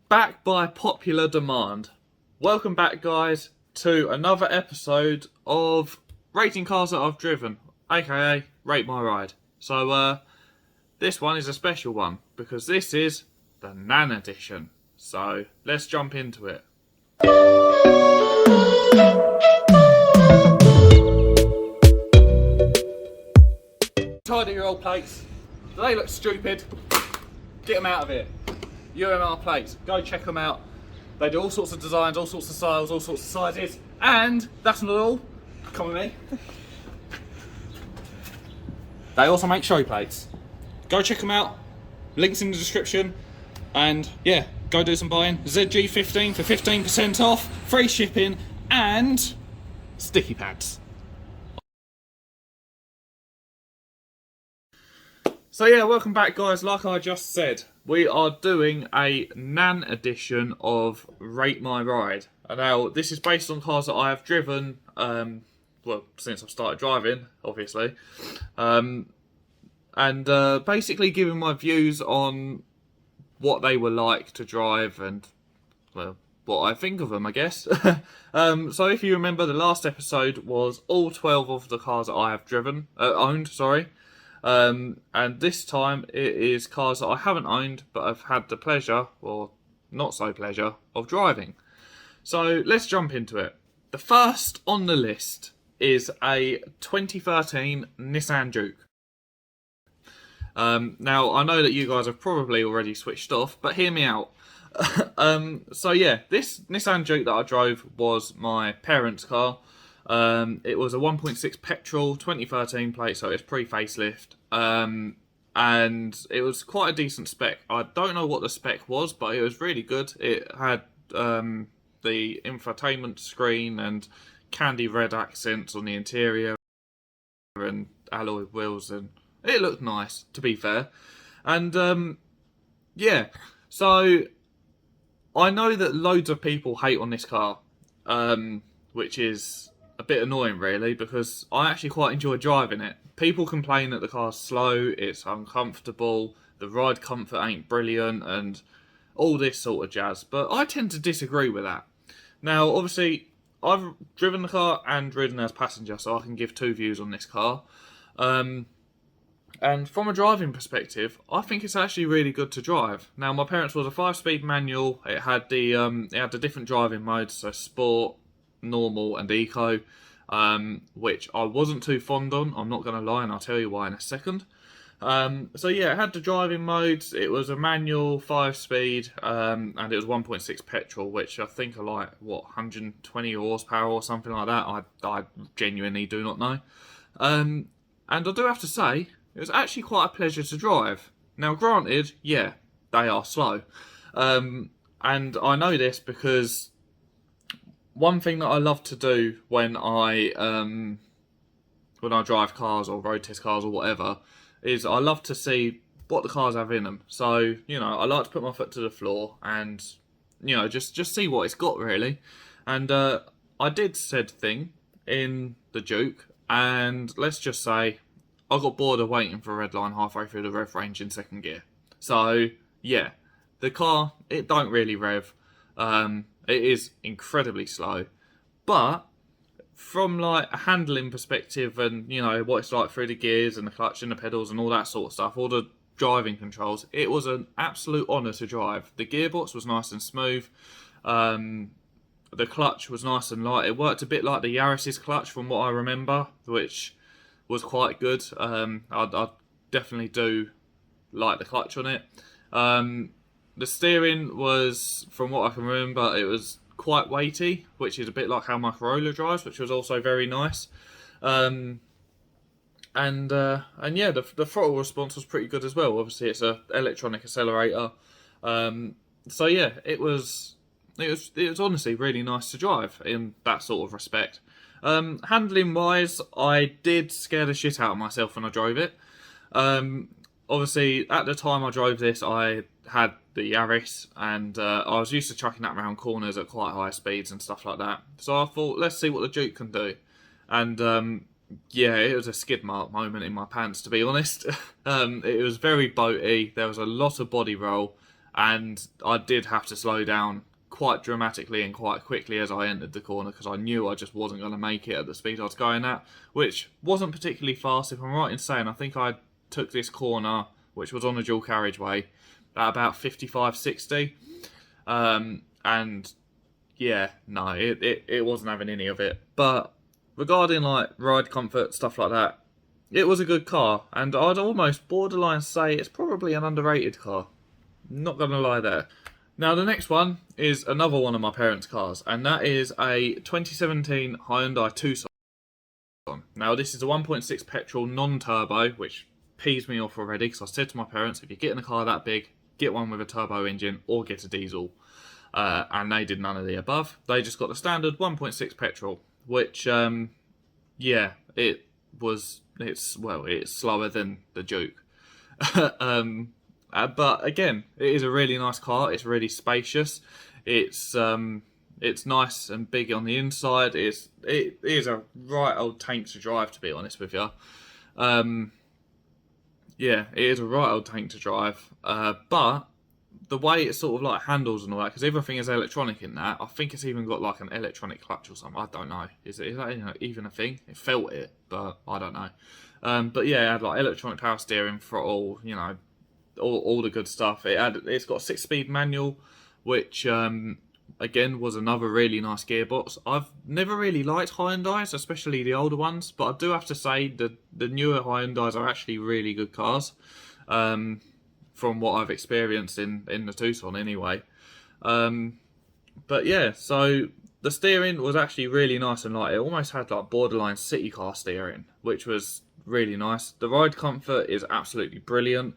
Back by popular demand. Welcome back, guys, to another episode of Rating Cars That I've Driven, aka Rate My Ride. So, this one is a special one because this is the Nan edition. So, let's jump into it. Tidy your old plates. Do they look stupid? Get them out of here. UMR plates, go check them out. They do all sorts of designs, all sorts of styles, all sorts of sizes. And that's not all. Come with me. They also make show plates. Go check them out. Links in the description. And yeah, go do some buying. ZG15 for 15% off, free shipping, and sticky pads. So yeah, welcome back, guys. Like I just said, we are doing a Nan edition of Rate My Ride. Now, this is based on cars that I have driven, well, since I've started driving, obviously. Basically giving my views on what they were like to drive and, well, what I think of them, I guess. So if you remember, the last episode was all 12 of the cars that I have owned. And this time it is cars that I haven't owned, but I've had the pleasure, or not so pleasure, of driving. So let's jump into it. The first on the list is a 2013 Nissan Juke. Now, I know that you guys have probably already switched off, but hear me out. So yeah, this Nissan Juke that I drove was my parents' car. It was a 1.6 petrol, 2013 plate, so it's pre-facelift. And it was quite a decent spec. I don't know what the spec was, but it was really good. It had the infotainment screen and candy red accents on the interior and alloy wheels, and it looked nice, to be fair. And yeah, so I know that loads of people hate on this car, which is a bit annoying, really, because I actually quite enjoy driving it. People complain that the car's slow, it's uncomfortable, the ride comfort ain't brilliant, and all this sort of jazz. But I tend to disagree with that. Now, obviously, I've driven the car and ridden as passenger, so I can give two views on this car. And from a driving perspective, I think it's actually really good to drive. Now, my parents was a 5-speed manual. It had the different driving modes, so sport, normal, and eco, which I wasn't too fond on. I'm not going to lie, and I'll tell you why in a second. So yeah, it had the driving modes. It was a manual 5-speed, and it was 1.6 petrol, which I think are like, what, 120 horsepower or something like that. I genuinely do not know. And I do have to say, it was actually quite a pleasure to drive. Now, granted, yeah, they are slow. And I know this because one thing that I love to do when I drive cars or road test cars or whatever is I love to see what the cars have in them. So, you know, I like to put my foot to the floor and, you know, just see what it's got, really. And I did said thing in the Duke, and let's just say I got bored of waiting for a red line halfway through the rev range in second gear. So, yeah, the car, it don't really rev. It is incredibly slow. But from like a handling perspective and, you know, what it's like through the gears and the clutch and the pedals and all that sort of stuff, all the driving controls, it was an absolute honour to drive. The gearbox was nice and smooth. The clutch was nice and light. It worked a bit like the Yaris's clutch from what I remember, which was quite good. I definitely do like the clutch on it. The steering was, from what I can remember, it was quite weighty, which is a bit like how my Corolla drives, which was also very nice. And yeah, the throttle response was pretty good as well. Obviously, it's a electronic accelerator. So yeah, it was honestly really nice to drive in that sort of respect. Handling wise, I did scare the shit out of myself when I drove it. Obviously, at the time I drove this, I had the Yaris, and I was used to chucking that around corners at quite high speeds and stuff like that. So I thought, let's see what the Duke can do. And yeah, it was a skid mark moment in my pants, to be honest. It was very boaty. There was a lot of body roll. and I did have to slow down quite dramatically and quite quickly as I entered the corner because I knew I just wasn't going to make it at the speed I was going at, which wasn't particularly fast. If I'm right in saying, I think I took this corner, which was on a dual carriageway, at about 55, 60. And yeah, no, it wasn't having any of it. But regarding like ride comfort, stuff like that, it was a good car, and I'd almost borderline say it's probably an underrated car. Not gonna lie there. Now the next one is another one of my parents' cars, and that is a 2017 Hyundai Tucson. Now this is a 1.6 petrol non-turbo, which pees me off already because I said to my parents, if you're getting a car that big, get one with a turbo engine or get a diesel. And they did none of the above. They just got the standard 1.6 petrol, which, yeah, it's slower than the Duke. But again, it is a really nice car. It's really spacious. It's nice and big on the inside. It is a right old tank to drive, to be honest with you. Yeah, it is a right old tank to drive. But the way it sort of like handles and all that, because everything is electronic in that. I think it's even got like an electronic clutch or something. I don't know. Is that even a thing? It felt it, but I don't know. But yeah, it had like electronic power steering, throttle, all the good stuff. It's got a 6-speed manual, which again was another really nice gearbox. I've never really liked Hyundais, especially the older ones, but I do have to say the newer Hyundais are actually really good cars. From what I've experienced in the Tucson anyway. But yeah, so the steering was actually really nice and light. It almost had like borderline city car steering, which was really nice. The ride comfort is absolutely brilliant.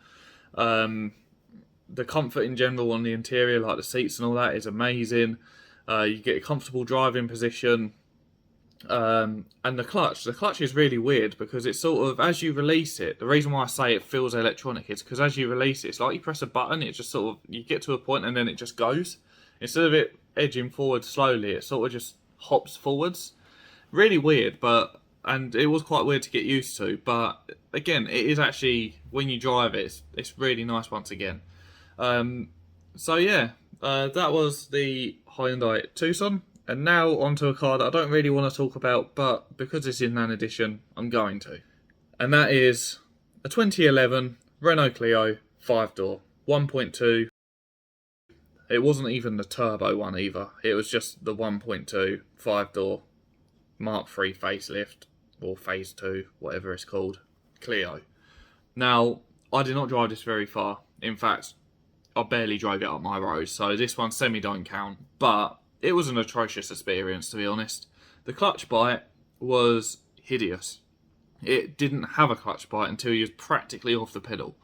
The comfort in general on the interior, like the seats and all that, is amazing. You get a comfortable driving position. And the clutch is really weird because it's sort of, as you release it, the reason why I say it feels electronic is because as you release it, it's like you press a button, it just sort of, you get to a point and then it just goes. Instead of it edging forward slowly, it sort of just hops forwards. Really weird, and it was quite weird to get used to, but again, it is actually, when you drive it, it's really nice once again. So yeah, that was the Hyundai Tucson. And now onto a car that I don't really want to talk about, but because it's in an edition, I'm going to. And that is a 2011 Renault Clio 5-door, 1.2. It wasn't even the turbo one either. It was just the 1.2 5-door Mark III facelift, or Phase 2, whatever it's called, Clio. Now, I did not drive this very far. In fact, I barely drove it up my road, so this one semi don't count, but it was an atrocious experience, to be honest. The clutch bite was hideous. It didn't have a clutch bite until you was practically off the pedal.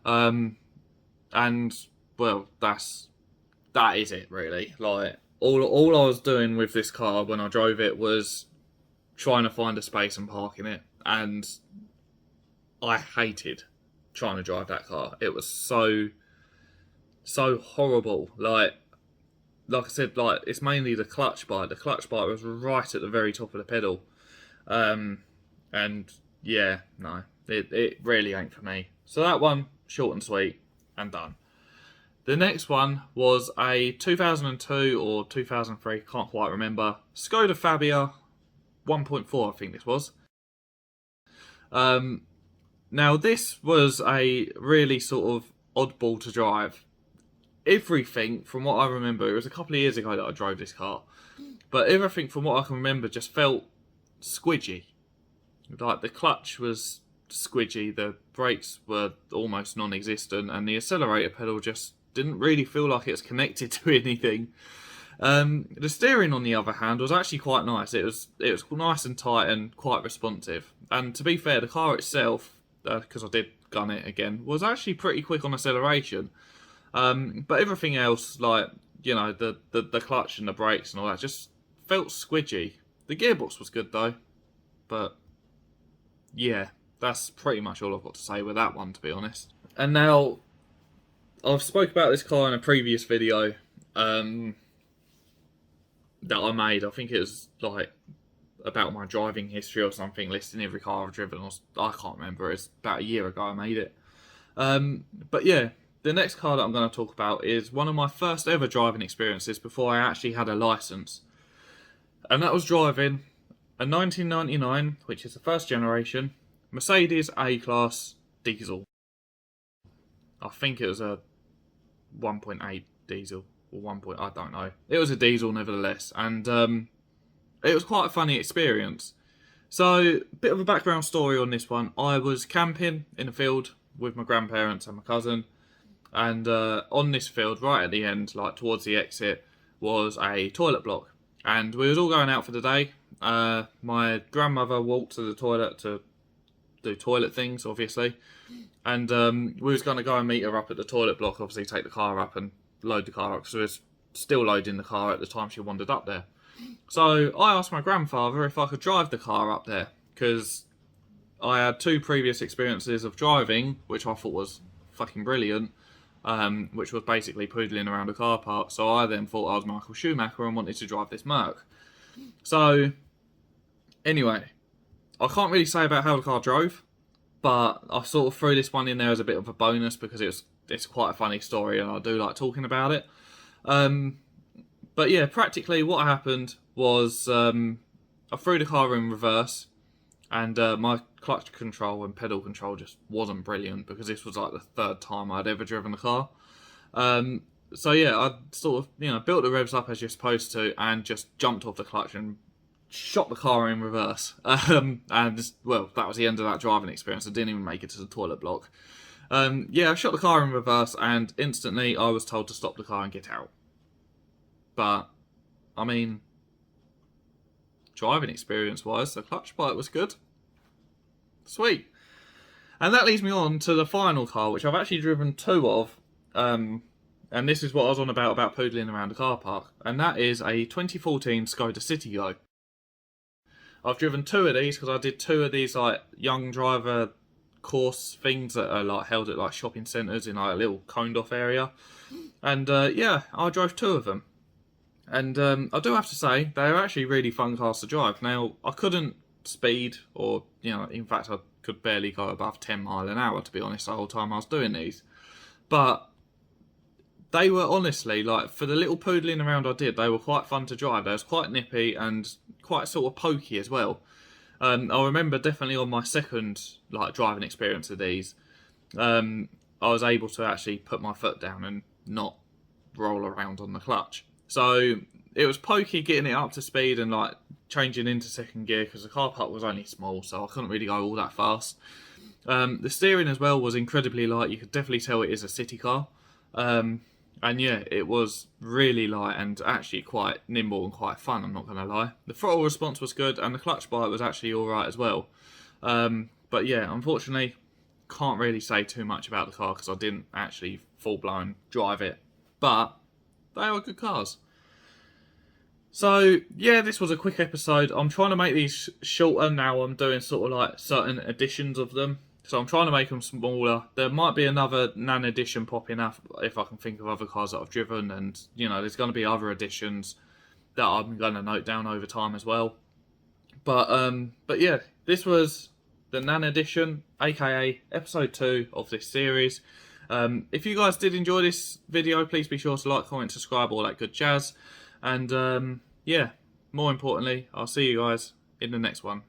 And, well, that is it, really. Like, all I was doing with this car when I drove it was trying to find a space and parking it. And I hated trying to drive that car. It was so horrible. Like I said, like, it's mainly the clutch bite. The clutch bite was right at the very top of the pedal. And yeah, no, it really ain't for me. So that one, short and sweet, and done. The next one was a 2002 or 2003, can't quite remember, Skoda Fabia 1.4, I think this was. Now this was a really sort of oddball to drive. Everything, from what I remember, it was a couple of years ago that I drove this car, but everything from what I can remember just felt squidgy. Like, the clutch was squidgy, the brakes were almost non-existent, and the accelerator pedal just didn't really feel like it's connected to anything. The steering, on the other hand, was actually quite nice. It was nice and tight and quite responsive. And to be fair, the car itself, because I did gun it again, was actually pretty quick on acceleration. But everything else, like, the clutch and the brakes and all that, just felt squidgy. The gearbox was good though, but yeah, that's pretty much all I've got to say with that one, to be honest. And now, I've spoke about this car in a previous video that I made. I think it was like about my driving history or something, listing every car I've driven. I can't remember. It's about a year ago I made it. But yeah, the next car that I'm going to talk about is one of my first ever driving experiences before I actually had a licence. And that was driving a 1999, which is the first generation, Mercedes A-Class diesel. I think it was a 1.8 diesel, or 1. I don't know. It was a diesel nevertheless, and it was quite a funny experience. So, a bit of a background story on this one. I was camping in a field with my grandparents and my cousin, and on this field, right at the end, like towards the exit, was a toilet block. And we was all going out for the day. My grandmother walked to the toilet to do toilet things, obviously. And we was going to go and meet her up at the toilet block, obviously take the car up and load the car up, because we was still loading the car at the time she wandered up there. So I asked my grandfather if I could drive the car up there, because I had 2 previous experiences of driving, which I thought was fucking brilliant, which was basically poodling around a car park. So I then thought I was Michael Schumacher and wanted to drive this Merc. So anyway, I can't really say about how the car drove, but I sort of threw this one in there as a bit of a bonus because it's quite a funny story and I do like talking about it. But yeah, practically what happened was I threw the car in reverse, and my clutch control and pedal control just wasn't brilliant because this was like the 3rd time I'd ever driven the car. So yeah, I sort of built the revs up as you're supposed to and just jumped off the clutch and shot the car in reverse. And well, that was the end of that driving experience. I didn't even make it to the toilet block. Yeah, I shot the car in reverse and instantly I was told to stop the car and get out. But, I mean, driving experience-wise, the clutch bite was good. Sweet. And that leads me on to the final car, which I've actually driven 2 of. And this is what I was on about poodling around the car park. And that is a 2014 Skoda Citigo. I've driven 2 of these because I did 2 of these like young driver course things that are like held at like shopping centres in like a little coned off area. And yeah, I drove 2 of them. And I do have to say, they're actually really fun cars to drive. Now, I couldn't speed, or, in fact, I could barely go above 10 mile an hour, to be honest, the whole time I was doing these. But they were honestly, like, for the little poodling around I did, they were quite fun to drive. They was quite nippy and quite sort of pokey as well. I remember definitely on my second, like, driving experience of these, I was able to actually put my foot down and not roll around on the clutch. So it was pokey getting it up to speed and like changing into second gear because the car park was only small, so I couldn't really go all that fast. The steering as well was incredibly light. You could definitely tell it is a city car. And yeah, it was really light and actually quite nimble and quite fun, I'm not going to lie. The throttle response was good and the clutch bite was actually alright as well. But yeah, unfortunately, can't really say too much about the car because I didn't actually full-blown drive it. But they are good cars. So, yeah, this was a quick episode. I'm trying to make these shorter now. I'm doing sort of like certain editions of them. So I'm trying to make them smaller. There might be another nan edition popping up if I can think of other cars that I've driven. And, there's going to be other editions that I'm going to note down over time as well. But yeah, this was the nan edition, aka episode 2 of this series. If you guys did enjoy this video, please be sure to like, comment, subscribe, all that good jazz. And yeah, more importantly, I'll see you guys in the next one.